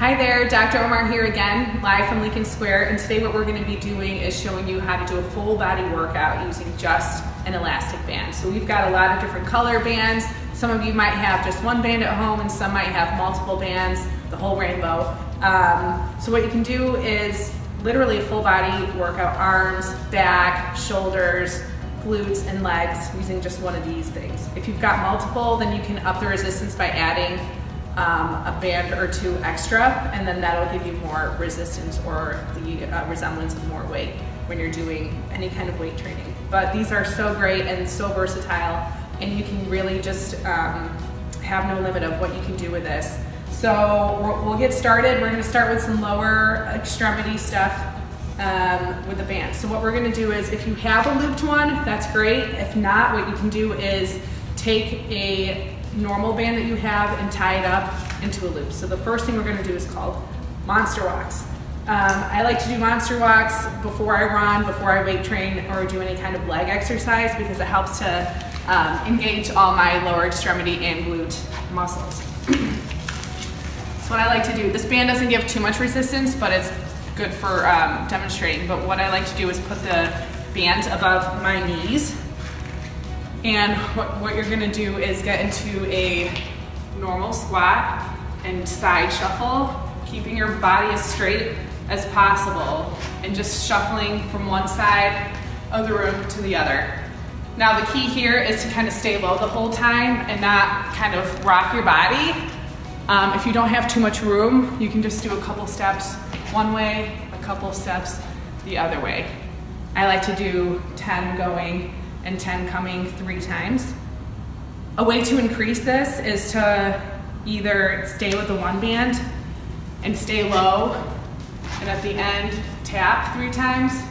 Hi there, Dr. Omar here again, live from Lincoln Square, and today what we're going to be doing is showing you how to do a full body workout using just an elastic band. So we've got a lot of different color bands. Some of you might have just one band at home and some might have multiple bands, the whole rainbow. So what you can do is literally a full body workout, arms, back, shoulders, glutes, and legs using just one of these things. If you've got multiple, then you can up the resistance by adding a band or two extra, and then that'll give you more resistance or the resemblance of more weight when you're doing any kind of weight training. But these are so great and so versatile, and you can really just have no limit of what you can do with this. So we'll get started. We're going to start with some lower extremity stuff with the band. So what we're going to do is, if you have a looped one, that's great. If not, what you can do is take a normal band that you have and tie it up into a loop. So the first thing we're going to do is called monster walks. I like to do monster walks before I run, before I weight train, or do any kind of leg exercise, because it helps to engage all my lower extremity and glute muscles. So what I like to do, this band doesn't give too much resistance, but it's good for demonstrating. But what I like to do is put the band above my knees. And what you're gonna do is get into a normal squat and side shuffle, keeping your body as straight as possible and just shuffling from one side of the room to the other. Now the key here is to kind of stay low the whole time and not kind of rock your body. If you don't have too much room, you can just do a couple steps one way, a couple steps the other way. I like to do 10 going and 10 coming 3 times. A way to increase this is to either stay with the one band and stay low, and at the end tap 3 times,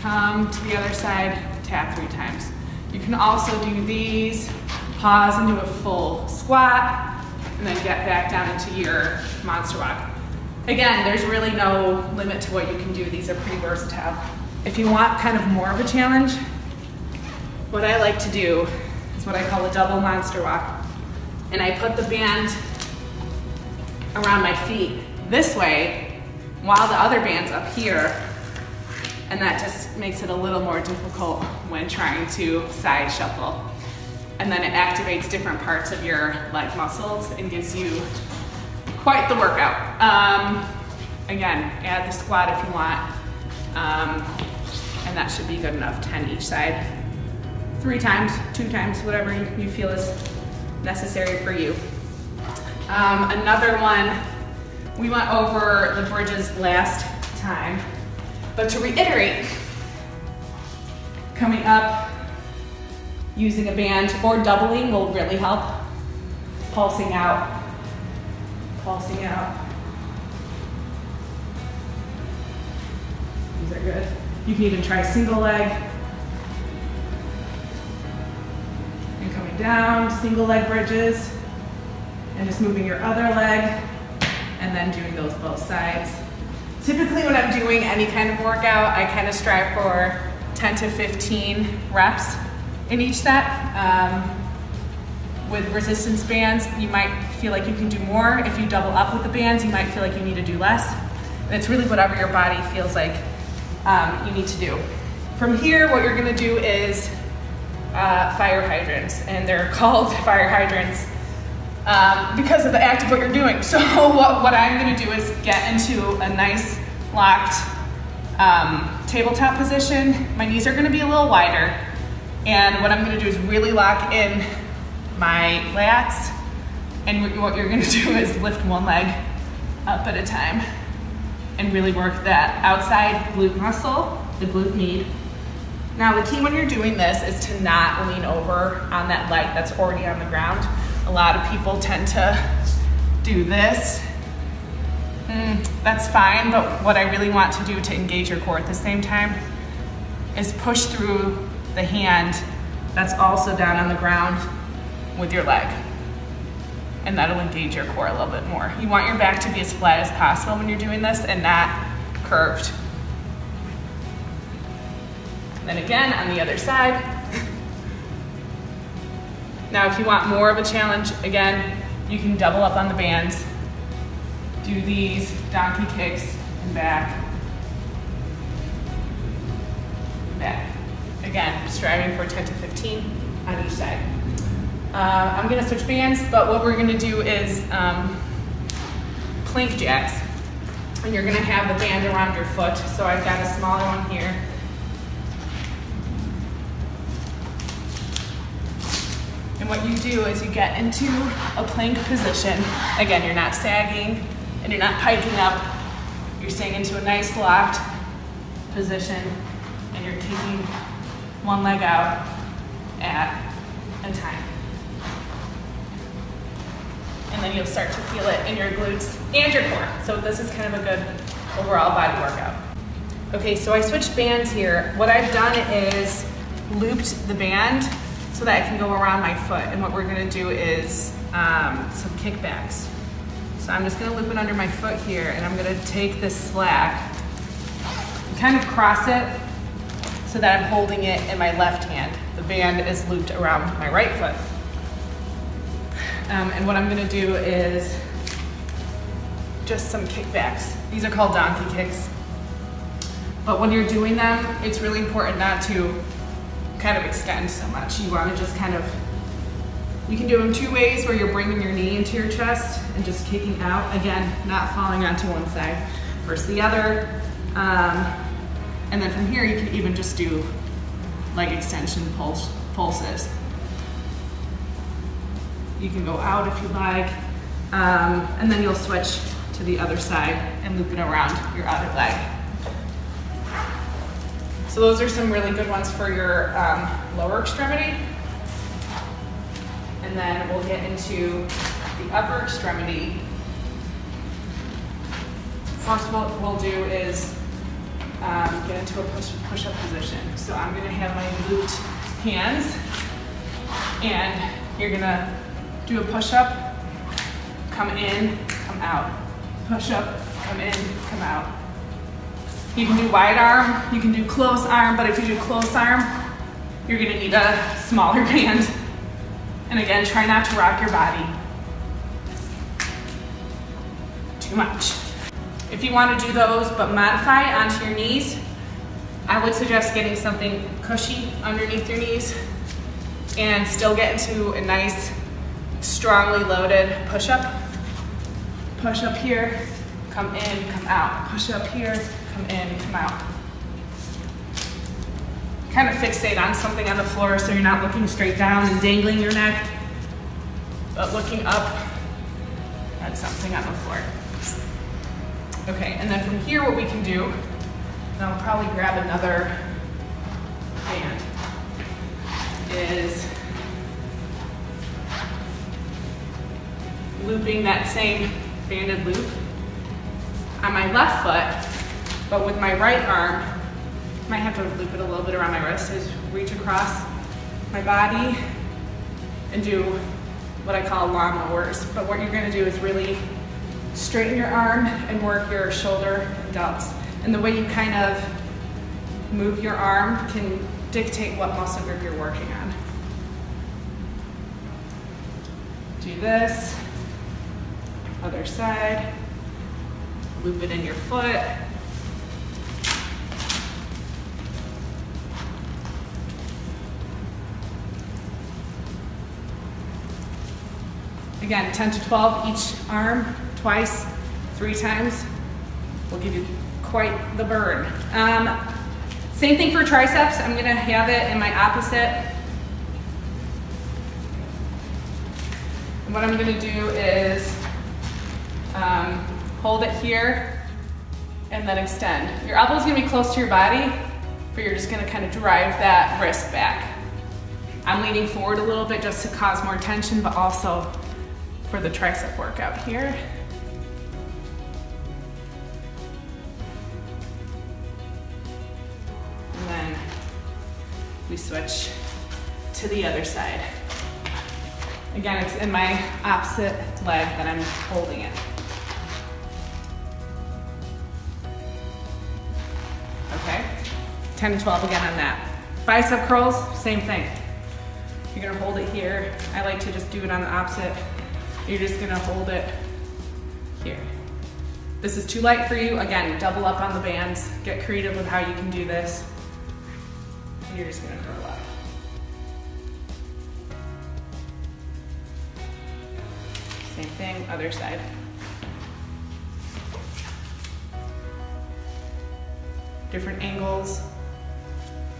come to the other side, tap 3 times. You can also do these, pause and do a full squat, and then get back down into your monster walk. Again, there's really no limit to what you can do. These are pretty versatile. If you want kind of more of a challenge, what I like to do is what I call a double monster walk. And I put the band around my feet this way while the other band's up here. And that just makes it a little more difficult when trying to side shuffle. And then it activates different parts of your leg muscles and gives you quite the workout. Again, add the squat if you want. And that should be good enough, 10 each side. 3 times, 2 times, whatever you feel is necessary for you. Another one, we went over the bridges last time, but to reiterate, coming up, using a band or doubling will really help. Pulsing out, pulsing out. These are good. You can even try single leg. Down, single leg bridges, and just moving your other leg, and then doing those both sides. Typically when I'm doing any kind of workout, I kind of strive for 10 to 15 reps in each set. With resistance bands, you might feel like you can do more. If you double up with the bands, you might feel like you need to do less. And it's really whatever your body feels like you need to do. From here, what you're gonna do is fire hydrants, and they're called fire hydrants because of the act of what you're doing. So what I'm going to do is get into a nice locked tabletop position. My knees are going to be a little wider, and what I'm going to do is really lock in my lats, and what you're going to do is lift one leg up at a time and really work that outside glute muscle, the glute med. Now the key when you're doing this is to not lean over on that leg that's already on the ground. A lot of people tend to do this. That's fine, but what I really want to do to engage your core at the same time is push through the hand that's also down on the ground with your leg. And that'll engage your core a little bit more. You want your back to be as flat as possible when you're doing this and not curved. Then again, on the other side. Now, if you want more of a challenge, again, you can double up on the bands, do do these donkey kicks and back, back. Again, striving for 10 to 15 on each side. I'm gonna switch bands, but what we're gonna do is plank jacks. And you're gonna have the band around your foot. So I've got a smaller one here. And what you do is you get into a plank position. Again, you're not sagging and you're not piking up. You're staying into a nice locked position and you're kicking one leg out at a time. And then you'll start to feel it in your glutes and your core. So this is kind of a good overall body workout. Okay, so I switched bands here. What I've done is looped the band so that I can go around my foot. And what we're gonna do is some kickbacks. So I'm just gonna loop it under my foot here and I'm gonna take this slack and kind of cross it so that I'm holding it in my left hand. The band is looped around my right foot. And what I'm gonna do is just some kickbacks. These are called donkey kicks. But when you're doing them, it's really important not to kind of extend so much. You wanna just kind of, you can do them two ways where you're bringing your knee into your chest and just kicking out. Again, not falling onto one side versus the other. And then from here, you can even just do leg extension pulses. You can go out if you like, and then you'll switch to the other side and loop it around your other leg. So those are some really good ones for your lower extremity. And then we'll get into the upper extremity. First what we'll do is get into a push-up position. So I'm gonna have my looped hands and you're gonna do a push-up, come in, come out. Push-up, come in, come out. You can do wide arm, you can do close arm, but if you do close arm, you're gonna need a smaller band. And again, try not to rock your body too much. If you want to do those but modify onto your knees, I would suggest getting something cushy underneath your knees and still get into a nice, strongly loaded push-up. Push up here, come in, come out. Push up here, come in, come out. Kind of fixate on something on the floor so you're not looking straight down and dangling your neck, but looking up at something on the floor. Okay, and then from here what we can do, and I'll probably grab another band, is looping that same banded loop on my left foot, but with my right arm, might have to loop it a little bit around my wrist, is reach across my body and do what I call lawnmowers. But what you're gonna do is really straighten your arm and work your shoulder and delts. And the way you kind of move your arm can dictate what muscle group you're working on. Do this, other side, loop it in your foot. Again, 10 to 12 each arm, twice, 3 times, will give you quite the burn. Same thing for triceps. I'm gonna have it in my opposite. And what I'm gonna do is hold it here and then extend. Your elbow's gonna be close to your body, but you're just gonna kind of drive that wrist back. I'm leaning forward a little bit just to cause more tension, but also for the tricep workout here. And then we switch to the other side. Again, it's in my opposite leg that I'm holding it. Okay, 10 to 12 again on that. Bicep curls, same thing. You're gonna hold it here. I like to just do it on the opposite. You're just gonna hold it here. this is too light for you, again, double up on the bands, get creative with how you can do this. And you're just gonna curl up. Same thing, other side. Different angles.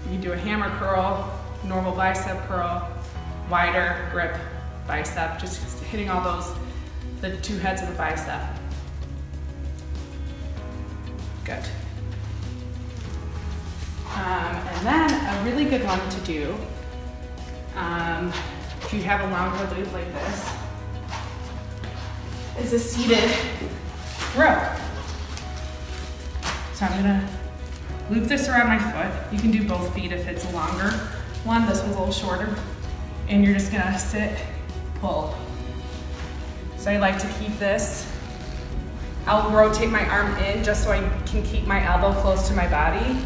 You can do a hammer curl, normal bicep curl, wider grip bicep, just hitting all those, the two heads of the bicep. Good. And then a really good one to do, if you have a longer loop like this, is a seated row. So I'm gonna loop this around my foot. You can do both feet if it's a longer one. This one's a little shorter. And you're just gonna sit, pull. So I like to keep this. I'll rotate my arm in just so I can keep my elbow close to my body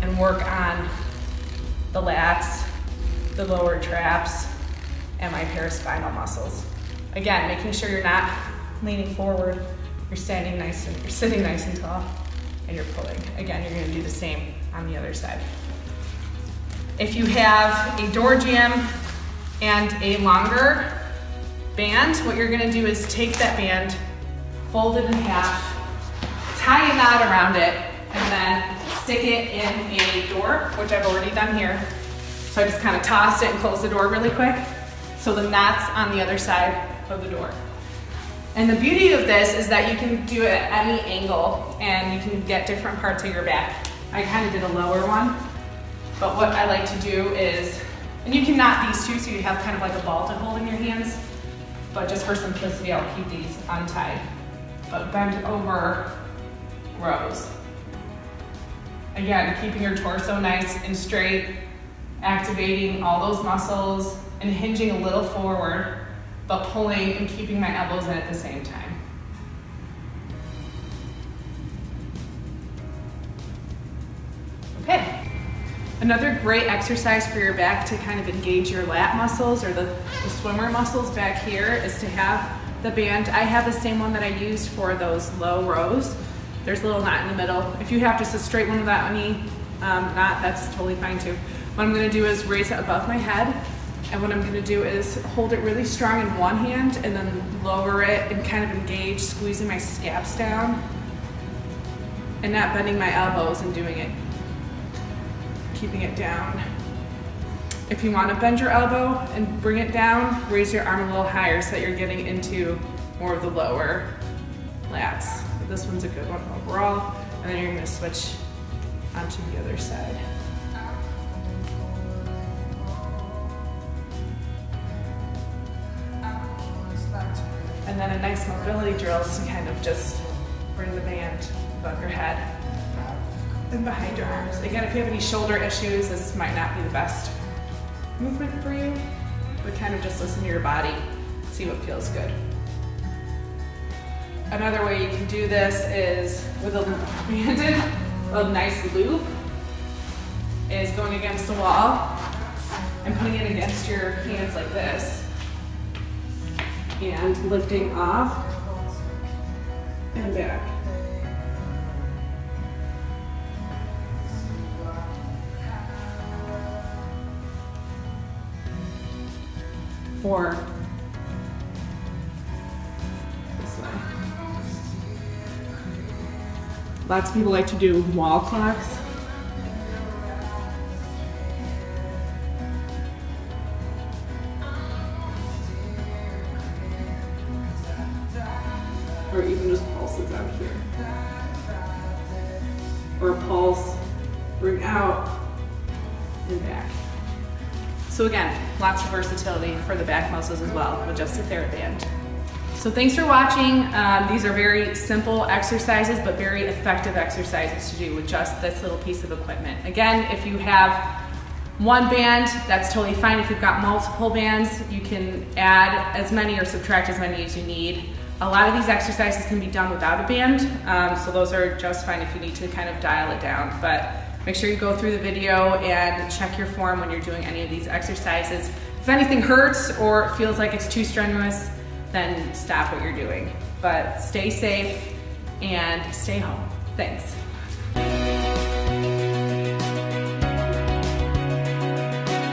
and work on the lats, the lower traps, and my paraspinal muscles. Again, making sure you're not leaning forward, you're standing nice and you're sitting nice and tall, and you're pulling. Again, you're gonna do the same on the other side. If you have a door jam and a longer band, what you're gonna do is take that band, fold it in half, tie a knot around it, and then stick it in a door, which I've already done here. So I just kind of tossed it and closed the door really quick. So the knot's on the other side of the door. And the beauty of this is that you can do it at any angle and you can get different parts of your back. I kind of did a lower one, but what I like to do is, and you can knot these two so you have kind of like a ball to hold in your hands, but just for simplicity, I'll keep these untied. But bend over rows. Again, keeping your torso nice and straight, activating all those muscles and hinging a little forward, but pulling and keeping my elbows in at the same time. Okay. Another great exercise for your back to kind of engage your lat muscles or the swimmer muscles back here is to have the band. I have the same one that I used for those low rows. There's a little knot in the middle. If you have just a straight one without any knot, that's totally fine too. What I'm gonna do is raise it above my head, and what I'm gonna do is hold it really strong in one hand and then lower it and kind of engage, squeezing my scaps down and not bending my elbows and doing it, keeping it down. If you wanna bend your elbow and bring it down, raise your arm a little higher so that you're getting into more of the lower lats. But this one's a good one overall. And then you're gonna switch onto the other side. And then a nice mobility drill is to kind of just bring the band above your head and behind your arms. Again, if you have any shoulder issues, this might not be the best movement for you, but kind of just listen to your body, see what feels good. Another way you can do this is with a banded, a nice loop, is going against the wall and putting it against your hands like this and lifting off and back. Or this way. Lots of people like to do wall clocks. Or even just pulses out here. Or a pulse, bring out and back. So again, lots of versatility for the back muscles as well with just a Theraband. So thanks for watching. These are very simple exercises, but very effective exercises to do with just this little piece of equipment. Again, if you have one band, that's totally fine. If you've got multiple bands, you can add as many or subtract as many as you need. A lot of these exercises can be done without a band, so those are just fine if you need to kind of dial it down. But make sure you go through the video and check your form when you're doing any of these exercises. If anything hurts or feels like it's too strenuous, then stop what you're doing. But stay safe and stay home. Thanks.